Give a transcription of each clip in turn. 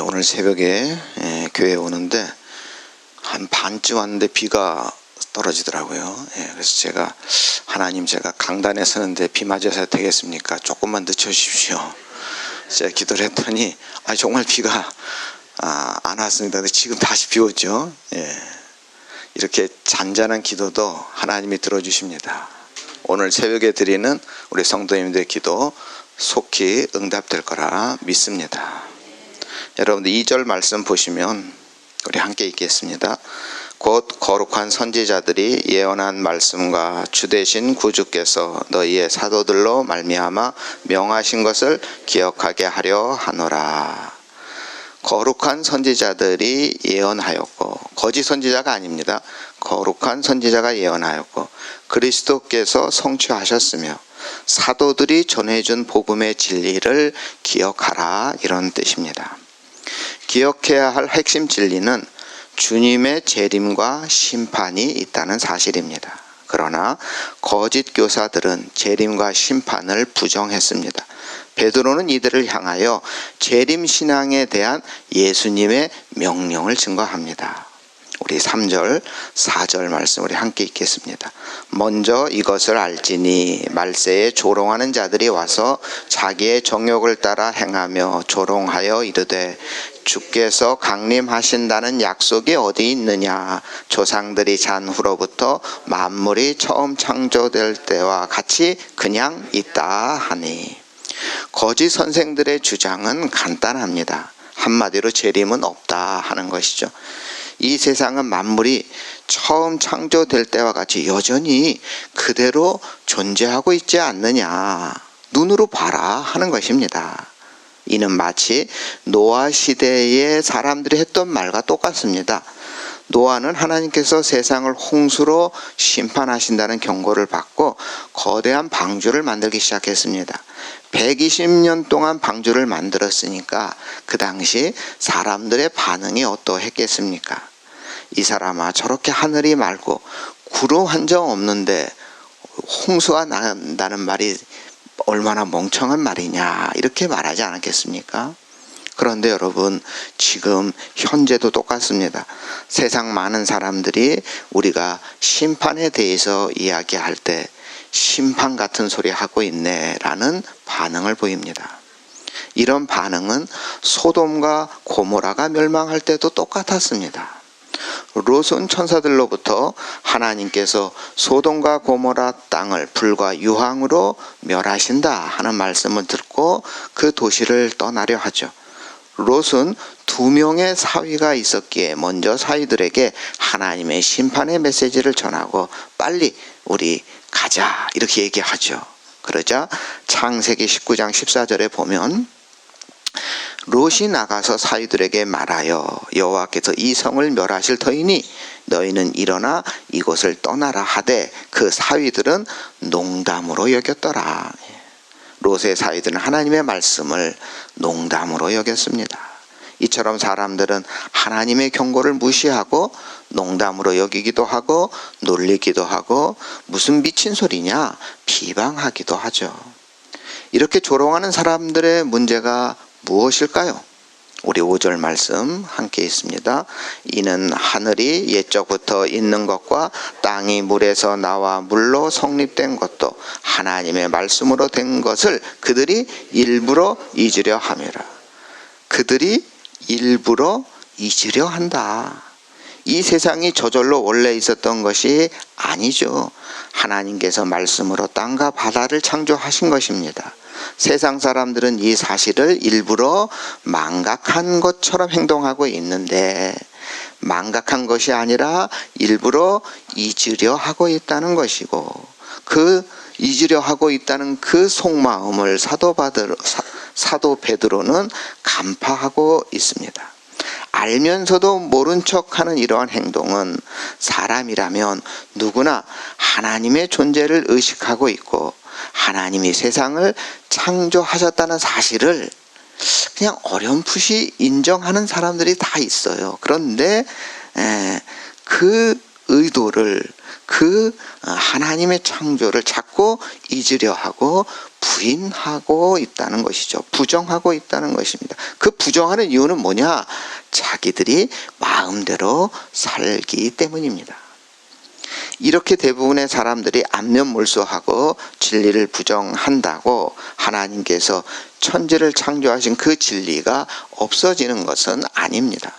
오늘 새벽에 교회에 오는데 한 반쯤 왔는데 비가 떨어지더라고요. 그래서 제가 하나님, 제가 강단에 서는데 비 맞아서 되겠습니까? 조금만 늦춰주십시오. 제가 기도를 했더니 정말 비가 안 왔습니다. 근데 지금 다시 비 오죠. 이렇게 잔잔한 기도도 하나님이 들어주십니다. 오늘 새벽에 드리는 우리 성도님들의 기도 속히 응답될 거라 믿습니다. 여러분들 2절 말씀 보시면 우리 함께 읽겠습니다. 곧 거룩한 선지자들이 예언한 말씀과 주되신 구주께서 너희의 사도들로 말미암아 명하신 것을 기억하게 하려 하노라. 거룩한 선지자들이 예언하였고, 거짓 선지자가 아닙니다. 거룩한 선지자가 예언하였고 그리스도께서 성취하셨으며 사도들이 전해준 복음의 진리를 기억하라, 이런 뜻입니다. 기억해야 할 핵심 진리는 주님의 재림과 심판이 있다는 사실입니다. 그러나 거짓 교사들은 재림과 심판을 부정했습니다. 베드로는 이들을 향하여 재림 신앙에 대한 예수님의 명령을 증거합니다. 우리 3절, 4절 말씀 우리 함께 읽겠습니다. 먼저 이것을 알지니 말세에 조롱하는 자들이 와서 자기의 정욕을 따라 행하며 조롱하여 이르되 주께서 강림하신다는 약속이 어디 있느냐? 조상들이 잔 후로부터 만물이 처음 창조될 때와 같이 그냥 있다 하니. 거짓 선생들의 주장은 간단합니다. 한마디로 재림은 없다 하는 것이죠. 이 세상은 만물이 처음 창조될 때와 같이 여전히 그대로 존재하고 있지 않느냐, 눈으로 봐라 하는 것입니다. 이는 마치 노아 시대의 사람들이 했던 말과 똑같습니다. 노아는 하나님께서 세상을 홍수로 심판하신다는 경고를 받고 거대한 방주를 만들기 시작했습니다. 120년 동안 방주를 만들었으니까 그 당시 사람들의 반응이 어떠했겠습니까? 이 사람아, 저렇게 하늘이 맑고 구름 한 점 없는데 홍수가 난다는 말이 얼마나 멍청한 말이냐, 이렇게 말하지 않았겠습니까? 그런데 여러분, 지금 현재도 똑같습니다. 세상 많은 사람들이 우리가 심판에 대해서 이야기할 때 심판 같은 소리 하고 있네 라는 반응을 보입니다. 이런 반응은 소돔과 고모라가 멸망할 때도 똑같았습니다. 롯은 천사들로부터 하나님께서 소돔과 고모라 땅을 불과 유황으로 멸하신다 하는 말씀을 듣고 그 도시를 떠나려 하죠. 롯은 2명의 사위가 있었기에 먼저 사위들에게 하나님의 심판의 메시지를 전하고 빨리 우리 가자, 이렇게 얘기하죠. 그러자 창세기 19장 14절에 보면 롯이 나가서 사위들에게 말하여 여호와께서 이 성을 멸하실 터이니 너희는 일어나 이곳을 떠나라 하되 그 사위들은 농담으로 여겼더라. 롯의 사위들은 하나님의 말씀을 농담으로 여겼습니다. 이처럼 사람들은 하나님의 경고를 무시하고 농담으로 여기기도 하고 놀리기도 하고 무슨 미친 소리냐 비방하기도 하죠. 이렇게 조롱하는 사람들의 문제가 무엇일까요? 우리 5절 말씀 함께 있습니다. 이는 하늘이 옛적부터 있는 것과 땅이 물에서 나와 물로 성립된 것도 하나님의 말씀으로 된 것을 그들이 일부러 잊으려 함이라. 그들이 일부러 잊으려 한다. 이 세상이 저절로 원래 있었던 것이 아니죠. 하나님께서 말씀으로 땅과 바다를 창조하신 것입니다. 세상 사람들은 이 사실을 일부러 망각한 것처럼 행동하고 있는데, 망각한 것이 아니라 일부러 잊으려 하고 있다는 것이고, 그 잊으려 하고 있다는 그 속마음을 사도 베드로는 간파하고 있습니다. 알면서도 모른 척하는 이러한 행동은 사람이라면 누구나 하나님의 존재를 의식하고 있고 하나님이 세상을 창조하셨다는 사실을 그냥 어렴풋이 인정하는 사람들이 다 있어요. 그런데 그 의도를, 그 하나님의 창조를 자꾸 잊으려 하고 부인하고 있다는 것이죠. 부정하고 있다는 것입니다. 그 부정하는 이유는 뭐냐? 자기들이 마음대로 살기 때문입니다. 이렇게 대부분의 사람들이 안면몰수하고 진리를 부정한다고 하나님께서 천지를 창조하신 그 진리가 없어지는 것은 아닙니다.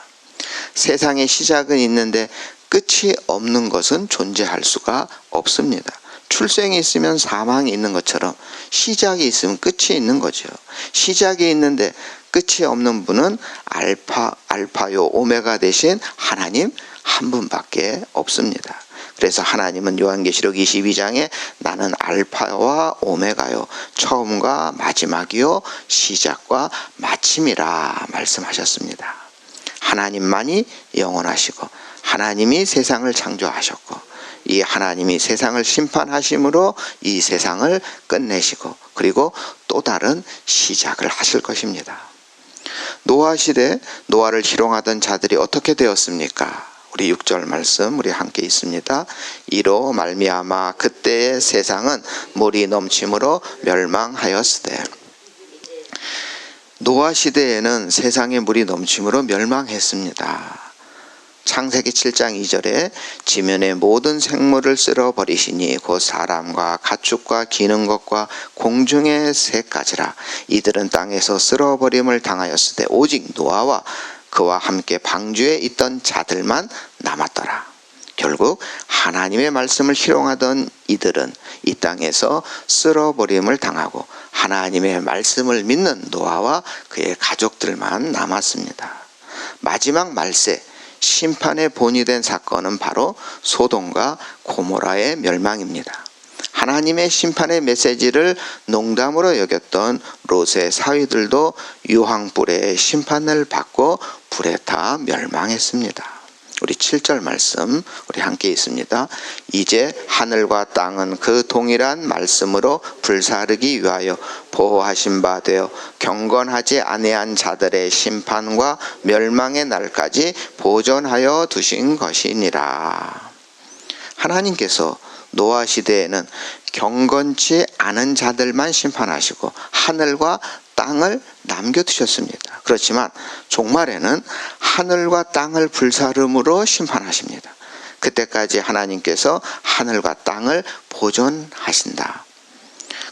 세상에 시작은 있는데 끝이 없는 것은 존재할 수가 없습니다. 출생이 있으면 사망이 있는 것처럼 시작이 있으면 끝이 있는 거죠. 시작이 있는데 끝이 없는 분은 알파요 오메가 대신 하나님 한 분밖에 없습니다. 그래서 하나님은 요한계시록 22장에 나는 알파와 오메가요 처음과 마지막이요 시작과 마침이라 말씀하셨습니다. 하나님만이 영원하시고 하나님이 세상을 창조하셨고 이 하나님이 세상을 심판하심으로 이 세상을 끝내시고 그리고 또 다른 시작을 하실 것입니다. 노아 시대 노아를 희롱하던 자들이 어떻게 되었습니까? 우리 6절 말씀 우리 함께 있습니다. 이로 말미암아 그때의 세상은 물이 넘침으로 멸망하였으되. 노아 시대에는 세상에 물이 넘침으로 멸망했습니다. 창세기 7장 2절에 지면의 모든 생물을 쓸어버리시니 곧 사람과 가축과 기는 것과 공중의 새까지라. 이들은 땅에서 쓸어버림을 당하였으되 오직 노아와 그와 함께 방주에 있던 자들만 남았더라. 결국 하나님의 말씀을 희롱하던 이들은 이 땅에서 쓸어버림을 당하고 하나님의 말씀을 믿는 노아와 그의 가족들만 남았습니다. 마지막 말세 심판의 본이 된 사건은 바로 소돔과 고모라의 멸망입니다. 하나님의 심판의 메시지를 농담으로 여겼던 롯의 사위들도 유황불의 심판을 받고 불에 타 멸망했습니다. 우리 7절 말씀 우리 함께 있습니다. 이제 하늘과 땅은 그 동일한 말씀으로 불사르기 위하여 보호하신 바 되어 경건하지 아니한 자들의 심판과 멸망의 날까지 보존하여 두신 것이니라. 하나님께서 노아 시대에는 경건치 않은 자들만 심판하시고 하늘과 땅을 남겨두셨습니다. 그렇지만 종말에는 하늘과 땅을 불사름으로 심판하십니다. 그때까지 하나님께서 하늘과 땅을 보존하신다.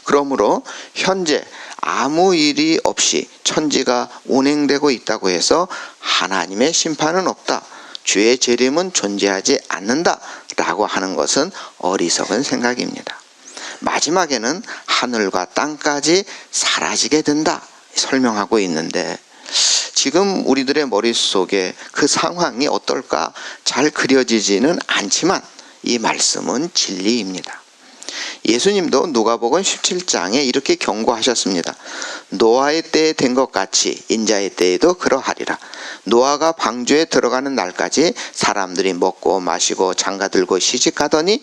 그러므로 현재 아무 일이 없이 천지가 운행되고 있다고 해서 하나님의 심판은 없다, 주의 재림은 존재하지 않는다 라고 하는 것은 어리석은 생각입니다. 마지막에는 하늘과 땅까지 사라지게 된다 설명하고 있는데 지금 우리들의 머릿속에 그 상황이 어떨까 잘 그려지지는 않지만 이 말씀은 진리입니다. 예수님도 누가복음 17장에 이렇게 경고하셨습니다. 노아의 때에 된 것 같이 인자의 때에도 그러하리라. 노아가 방주에 들어가는 날까지 사람들이 먹고 마시고 장가들고 시집가더니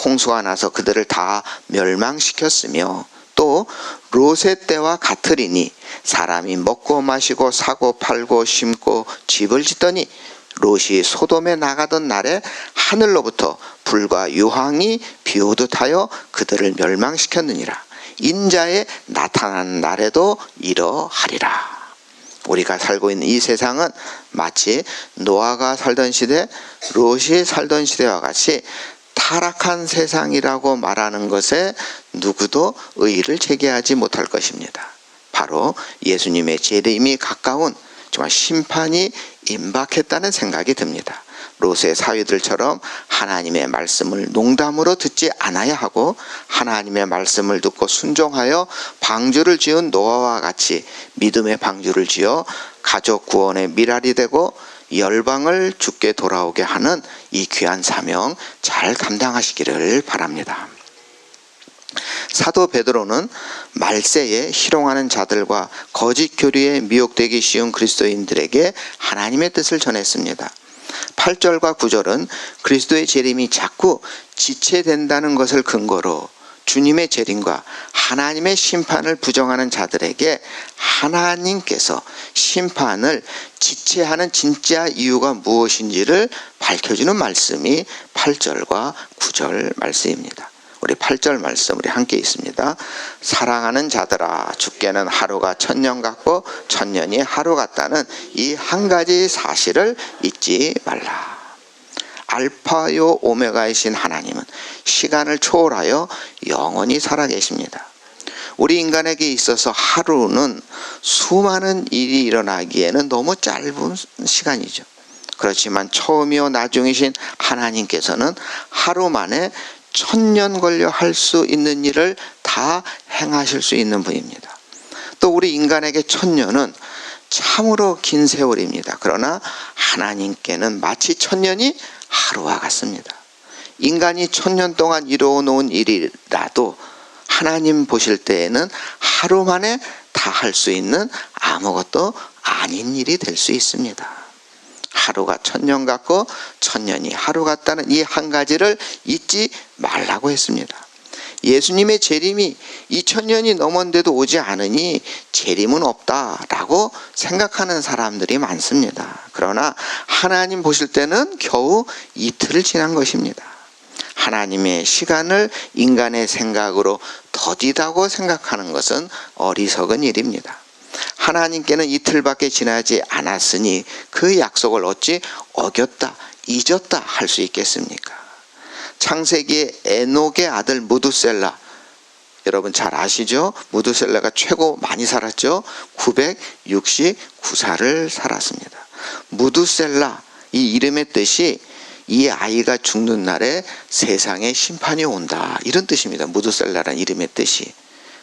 홍수가 나서 그들을 다 멸망시켰으며 또 롯의 때와 같으리니 사람이 먹고 마시고 사고 팔고 심고 집을 짓더니 롯이 소돔에 나가던 날에 하늘로부터 불과 유황이 비오듯 하여 그들을 멸망시켰느니라. 인자의 나타나는 날에도 이러하리라. 우리가 살고 있는 이 세상은 마치 노아가 살던 시대, 롯이 살던 시대와 같이 타락한 세상이라고 말하는 것에 누구도 의의를 제기하지 못할 것입니다. 바로 예수님의 재림이 가까운 정말 심판이 임박했다는 생각이 듭니다. 롯의 사위들처럼 하나님의 말씀을 농담으로 듣지 않아야 하고 하나님의 말씀을 듣고 순종하여 방주를 지은 노아와 같이 믿음의 방주를 지어 가족 구원의 미랄이 되고 열방을 주께 돌아오게 하는 이 귀한 사명 잘 감당하시기를 바랍니다. 사도 베드로는 말세에 희롱하는 자들과 거짓 교리에 미혹되기 쉬운 그리스도인들에게 하나님의 뜻을 전했습니다. 8절과 9절은 그리스도의 재림이 자꾸 지체된다는 것을 근거로 주님의 재림과 하나님의 심판을 부정하는 자들에게 하나님께서 심판을 지체하는 진짜 이유가 무엇인지를 밝혀주는 말씀이 8절과 9절 말씀입니다. 우리 8절 말씀 우리 함께 있습니다. 사랑하는 자들아, 주께는 하루가 천년 같고 천년이 하루 같다는 이 한 가지 사실을 잊지 말라. 알파요 오메가이신 하나님은 시간을 초월하여 영원히 살아계십니다. 우리 인간에게 있어서 하루는 수많은 일이 일어나기에는 너무 짧은 시간이죠. 그렇지만 처음이요 나중이신 하나님께서는 하루 만에 1000년 걸려 할 수 있는 일을 다 행하실 수 있는 분입니다. 또 우리 인간에게 1000년은 참으로 긴 세월입니다. 그러나 하나님께는 마치 1000년이 하루와 같습니다. 인간이 1000년 동안 이루어 놓은 일이라도 하나님 보실 때에는 하루 만에 다 할 수 있는 아무것도 아닌 일이 될 수 있습니다. 하루가 1000년 같고 1000년이 하루 같다는 이 한 가지를 잊지 말라고 했습니다. 예수님의 재림이 2000년이 넘었는데도 오지 않으니 재림은 없다라고 생각하는 사람들이 많습니다. 그러나 하나님 보실 때는 겨우 이틀을 지난 것입니다. 하나님의 시간을 인간의 생각으로 더디다고 생각하는 것은 어리석은 일입니다. 하나님께는 이틀밖에 지나지 않았으니 그 약속을 어찌 어겼다, 잊었다 할 수 있겠습니까? 창세기의 에녹의 아들 무두셀라, 여러분 잘 아시죠? 무두셀라가 최고 많이 살았죠? 969살을 살았습니다. 무두셀라, 이 이름의 뜻이 이 아이가 죽는 날에 세상에 심판이 온다, 이런 뜻입니다. 무두셀라라는 이름의 뜻이.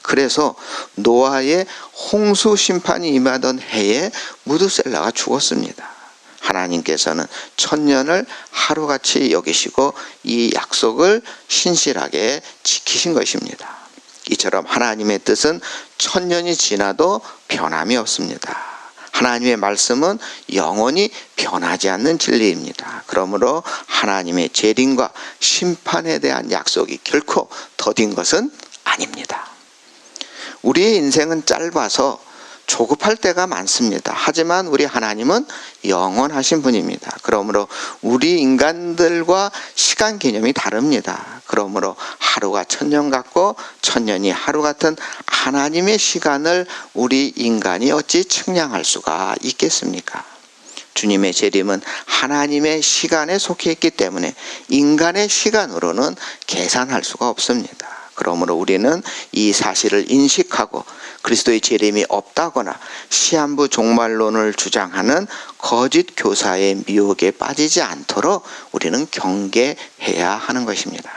그래서 노아의 홍수 심판이 임하던 해에 무두셀라가 죽었습니다. 하나님께서는 1000년을 하루같이 여기시고 이 약속을 신실하게 지키신 것입니다. 이처럼 하나님의 뜻은 1000년이 지나도 변함이 없습니다. 하나님의 말씀은 영원히 변하지 않는 진리입니다. 그러므로 하나님의 재림과 심판에 대한 약속이 결코 더딘 것은 아닙니다. 우리의 인생은 짧아서 조급할 때가 많습니다. 하지만 우리 하나님은 영원하신 분입니다. 그러므로 우리 인간들과 시간 개념이 다릅니다. 그러므로 하루가 1000년 같고 1000년이 하루 같은 하나님의 시간을 우리 인간이 어찌 측량할 수가 있겠습니까? 주님의 재림은 하나님의 시간에 속해 있기 때문에 인간의 시간으로는 계산할 수가 없습니다. 그러므로 우리는 이 사실을 인식하고 그리스도의 재림이 없다거나 시한부 종말론을 주장하는 거짓 교사의 미혹에 빠지지 않도록 우리는 경계해야 하는 것입니다.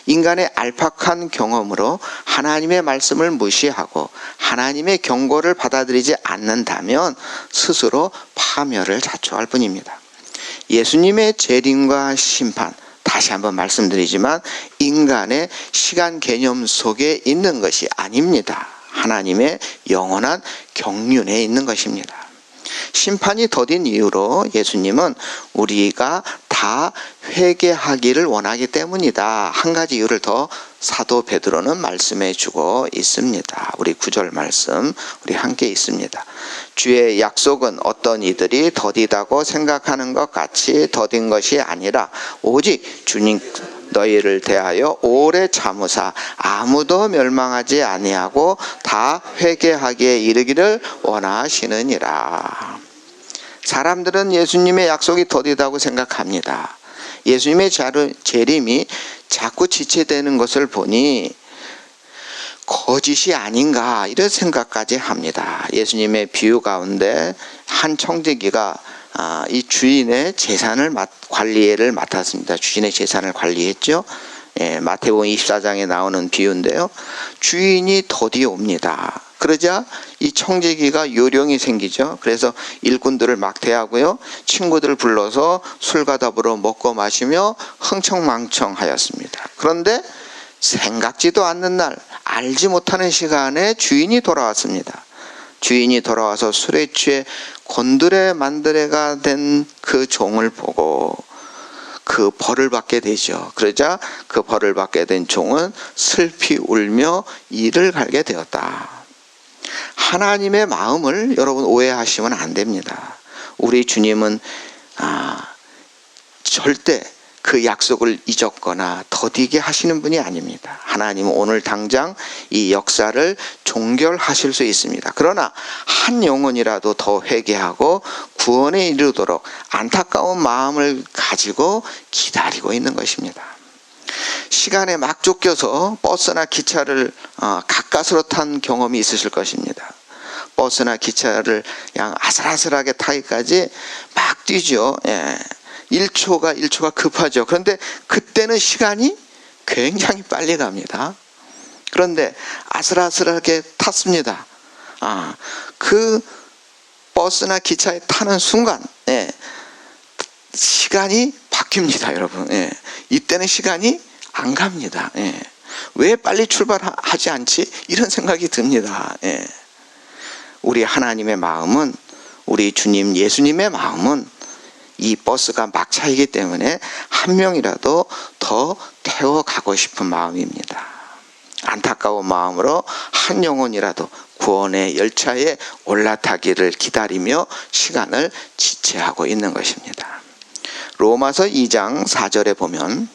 인간의 알팍한 경험으로 하나님의 말씀을 무시하고 하나님의 경고를 받아들이지 않는다면 스스로 파멸을 자초할 뿐입니다. 예수님의 재림과 심판, 다시 한번 말씀드리지만 인간의 시간 개념 속에 있는 것이 아닙니다. 하나님의 영원한 경륜에 있는 것입니다. 심판이 더딘 이유로 예수님은 우리가 다 회개하기를 원하기 때문이다, 한 가지 이유를 더 사도 베드로는 말씀해 주고 있습니다. 우리 9절 말씀 우리 함께 있습니다. 주의 약속은 어떤 이들이 더디다고 생각하는 것 같이 더딘 것이 아니라 오직 주님 너희를 대하여 오래 참으사 아무도 멸망하지 아니하고 다 회개하기에 이르기를 원하시느니라. 사람들은 예수님의 약속이 더디다고 생각합니다. 예수님의 재림이 자꾸 지체되는 것을 보니 거짓이 아닌가 이런 생각까지 합니다. 예수님의 비유 가운데 한 청지기가 이 주인의 재산을 관리를 맡았습니다. 주인의 재산을 관리했죠. 마태복음 24장에 나오는 비유인데요. 주인이 더디 옵니다. 그러자 이 청지기가 요령이 생기죠. 그래서 일꾼들을 막 대하고요, 친구들을 불러서 술과 더불어 먹고 마시며 흥청망청하였습니다. 그런데 생각지도 않는 날, 알지 못하는 시간에 주인이 돌아왔습니다. 주인이 돌아와서 술에 취해 곤드레 만드레가 된 그 종을 보고 그 벌을 받게 되죠. 그러자 그 벌을 받게 된 종은 슬피 울며 이를 갈게 되었다. 하나님의 마음을 여러분 오해하시면 안 됩니다. 우리 주님은 절대 그 약속을 잊었거나 더디게 하시는 분이 아닙니다. 하나님은 오늘 당장 이 역사를 종결하실 수 있습니다. 그러나 한 영혼이라도 더 회개하고 구원에 이르도록 안타까운 마음을 가지고 기다리고 있는 것입니다. 시간에 막 쫓겨서 버스나 기차를 가까스로 탄 경험이 있으실 것입니다. 버스나 기차를 그냥 아슬아슬하게 타기까지 막 뛰죠. 1초가 급하죠. 그런데 그때는 시간이 굉장히 빨리 갑니다. 그런데 아슬아슬하게 탔습니다. 그 버스나 기차에 타는 순간 시간이 바뀝니다, 여러분. 이때는 시간이 안 갑니다. 왜 빨리 출발하지 않지? 이런 생각이 듭니다. 우리 하나님의 마음은, 우리 주님 예수님의 마음은 이 버스가 막차이기 때문에 한 명이라도 더 태워가고 싶은 마음입니다. 안타까운 마음으로 한 영혼이라도 구원의 열차에 올라타기를 기다리며 시간을 지체하고 있는 것입니다. 로마서 2장 4절에 보면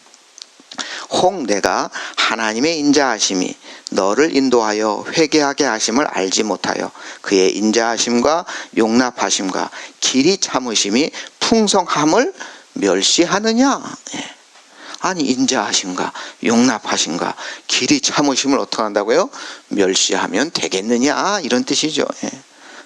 혹 내가 하나님의 인자하심이 너를 인도하여 회개하게 하심을 알지 못하여 그의 인자하심과 용납하심과 길이 참으심이 풍성함을 멸시하느냐. 아니 인자하심과 용납하심과 길이 참으심을 어떻게 한다고요? 멸시하면 되겠느냐, 이런 뜻이죠.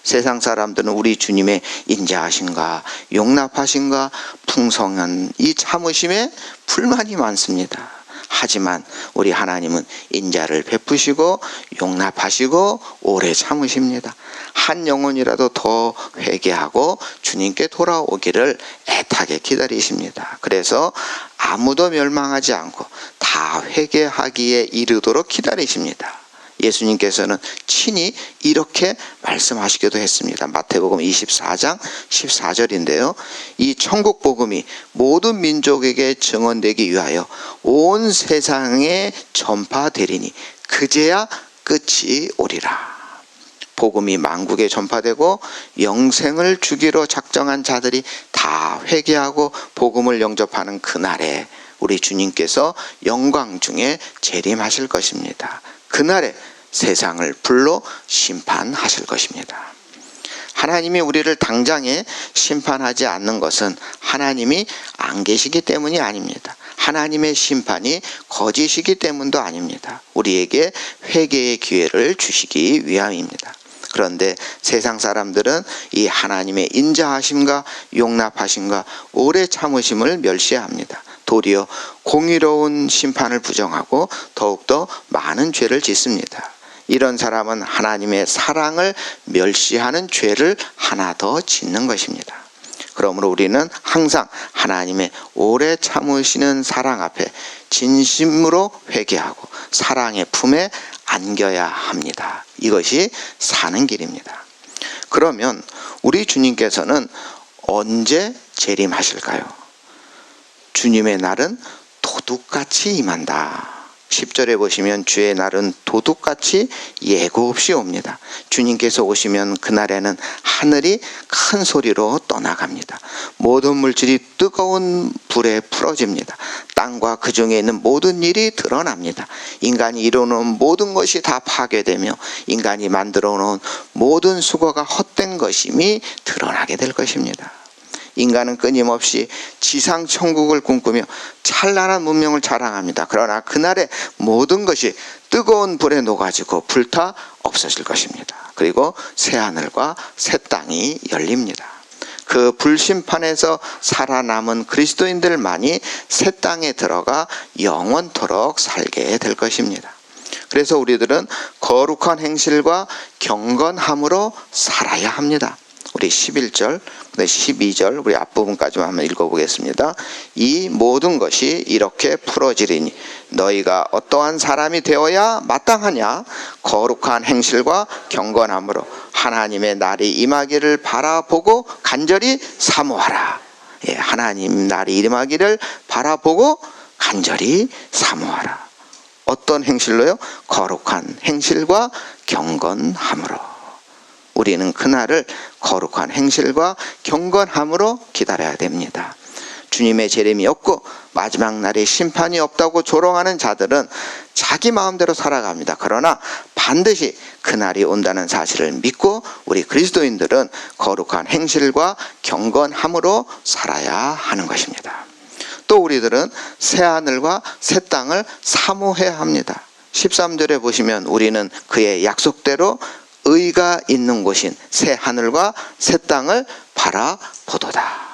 세상 사람들은 우리 주님의 인자하심과 용납하심과 풍성한 이 참으심에 불만이 많습니다. 하지만 우리 하나님은 인자를 베푸시고 용납하시고 오래 참으십니다. 한 영혼이라도 더 회개하고 주님께 돌아오기를 애타게 기다리십니다. 그래서 아무도 멸망하지 않고 다 회개하기에 이르도록 기다리십니다. 예수님께서는 친히 이렇게 말씀하시기도 했습니다. 마태복음 24장 14절인데요. 이 천국 복음이 모든 민족에게 증언되기 위하여 온 세상에 전파되리니 그제야 끝이 오리라. 복음이 만국에 전파되고 영생을 주기로 작정한 자들이 다 회개하고 복음을 영접하는 그날에 우리 주님께서 영광 중에 재림하실 것입니다. 그날에 세상을 불로 심판하실 것입니다. 하나님이 우리를 당장에 심판하지 않는 것은 하나님이 안 계시기 때문이 아닙니다. 하나님의 심판이 거짓이기 때문도 아닙니다. 우리에게 회개의 기회를 주시기 위함입니다. 그런데 세상 사람들은 이 하나님의 인자하심과 용납하심과 오래 참으심을 멸시합니다. 도리어 공의로운 심판을 부정하고 더욱더 많은 죄를 짓습니다. 이런 사람은 하나님의 사랑을 멸시하는 죄를 하나 더 짓는 것입니다. 그러므로 우리는 항상 하나님의 오래 참으시는 사랑 앞에 진심으로 회개하고 사랑의 품에 안겨야 합니다. 이것이 사는 길입니다. 그러면 우리 주님께서는 언제 재림하실까요? 주님의 날은 도둑같이 임한다. 10절에 보시면 주의 날은 도둑같이 예고 없이 옵니다. 주님께서 오시면 그날에는 하늘이 큰 소리로 떠나갑니다. 모든 물질이 뜨거운 불에 풀어집니다. 땅과 그 중에 있는 모든 일이 드러납니다. 인간이 이루어놓은 모든 것이 다 파괴되며 인간이 만들어놓은 모든 수고가 헛된 것임이 드러나게 될 것입니다. 인간은 끊임없이 지상 천국을 꿈꾸며 찬란한 문명을 자랑합니다. 그러나 그날에 모든 것이 뜨거운 불에 녹아지고 불타 없어질 것입니다. 그리고 새 하늘과 새 땅이 열립니다. 그 불심판에서 살아남은 그리스도인들만이 새 땅에 들어가 영원토록 살게 될 것입니다. 그래서 우리들은 거룩한 행실과 경건함으로 살아야 합니다. 우리 11절, 12절 우리 앞부분까지만 한번 읽어보겠습니다. 이 모든 것이 이렇게 풀어지리니 너희가 어떠한 사람이 되어야 마땅하냐? 거룩한 행실과 경건함으로 하나님의 날이 임하기를 바라보고 간절히 사모하라. 하나님 날이 임하기를 바라보고 간절히 사모하라. 어떤 행실로요? 거룩한 행실과 경건함으로. 우리는 그날을 거룩한 행실과 경건함으로 기다려야 됩니다. 주님의 재림이 없고 마지막 날에 심판이 없다고 조롱하는 자들은 자기 마음대로 살아갑니다. 그러나 반드시 그날이 온다는 사실을 믿고 우리 그리스도인들은 거룩한 행실과 경건함으로 살아야 하는 것입니다. 또 우리들은 새하늘과 새 땅을 사모해야 합니다. 13절에 보시면 우리는 그의 약속대로 의가 있는 곳인 새하늘과 새 땅을 바라보도다.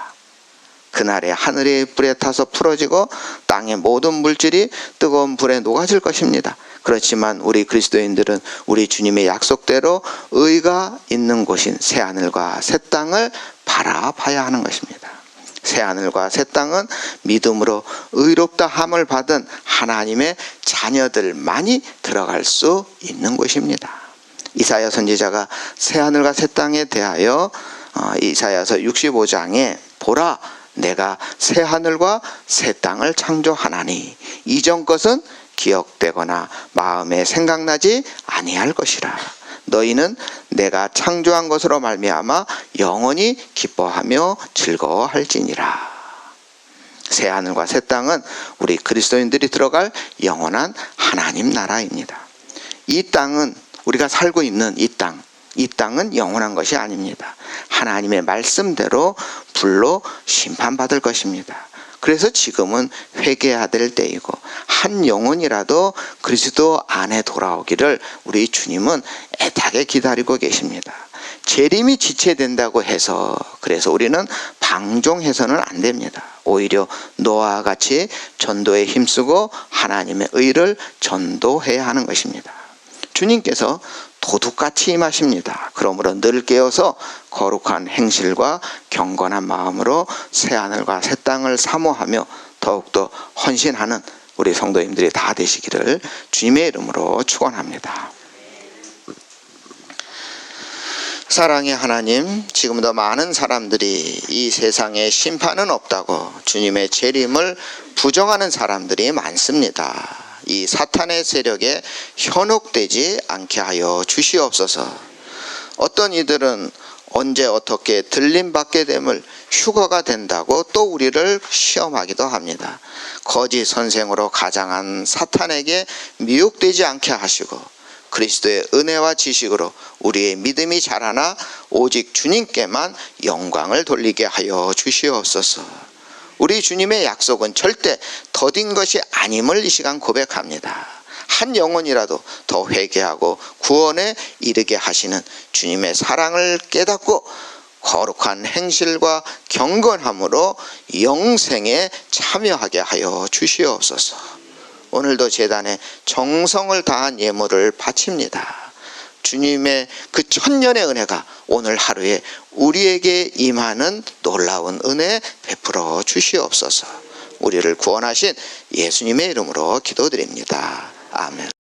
그날에 하늘이 불에 타서 풀어지고 땅의 모든 물질이 뜨거운 불에 녹아질 것입니다. 그렇지만 우리 그리스도인들은 우리 주님의 약속대로 의가 있는 곳인 새하늘과 새 땅을 바라봐야 하는 것입니다. 새하늘과 새 땅은 믿음으로 의롭다 함을 받은 하나님의 자녀들만이 들어갈 수 있는 곳입니다. 이사야 선지자가 새하늘과 새 땅에 대하여 이사야서 65장에 보라 내가 새하늘과 새 땅을 창조하나니 이전 것은 기억되거나 마음에 생각나지 아니할 것이라. 너희는 내가 창조한 것으로 말미암아 영원히 기뻐하며 즐거워할지니라. 새하늘과 새 땅은 우리 그리스도인들이 들어갈 영원한 하나님 나라입니다. 이 땅은 우리가 살고 있는 이 땅은 영원한 것이 아닙니다. 하나님의 말씀대로 불로 심판받을 것입니다. 그래서 지금은 회개해야 될 때이고 한 영혼이라도 그리스도 안에 돌아오기를 우리 주님은 애타게 기다리고 계십니다. 재림이 지체된다고 해서 그래서 우리는 방종해서는 안 됩니다. 오히려 노아와 같이 전도에 힘쓰고 하나님의 의를 전도해야 하는 것입니다. 주님께서 도둑같이 임하십니다. 그러므로 늘 깨어서 거룩한 행실과 경건한 마음으로 새하늘과 새 땅을 사모하며 더욱더 헌신하는 우리 성도님들이 다 되시기를 주님의 이름으로 축원합니다. 사랑의 하나님, 지금도 많은 사람들이 이 세상에 심판은 없다고 주님의 재림을 부정하는 사람들이 많습니다. 이 사탄의 세력에 현혹되지 않게 하여 주시옵소서. 어떤 이들은 언제 어떻게 들림받게 됨을 휴거가 된다고 또 우리를 시험하기도 합니다. 거짓 선생으로 가장한 사탄에게 미혹되지 않게 하시고 그리스도의 은혜와 지식으로 우리의 믿음이 자라나 오직 주님께만 영광을 돌리게 하여 주시옵소서. 우리 주님의 약속은 절대 더딘 것이 아님을 이 시간 고백합니다. 한 영혼이라도 더 회개하고 구원에 이르게 하시는 주님의 사랑을 깨닫고 거룩한 행실과 경건함으로 영생에 참여하게 하여 주시옵소서. 오늘도 제단에 정성을 다한 예물을 바칩니다. 주님의 그 천년의 은혜가 오늘 하루에 우리에게 임하는 놀라운 은혜 베풀어 주시옵소서. 우리를 구원하신 예수님의 이름으로 기도드립니다. 아멘.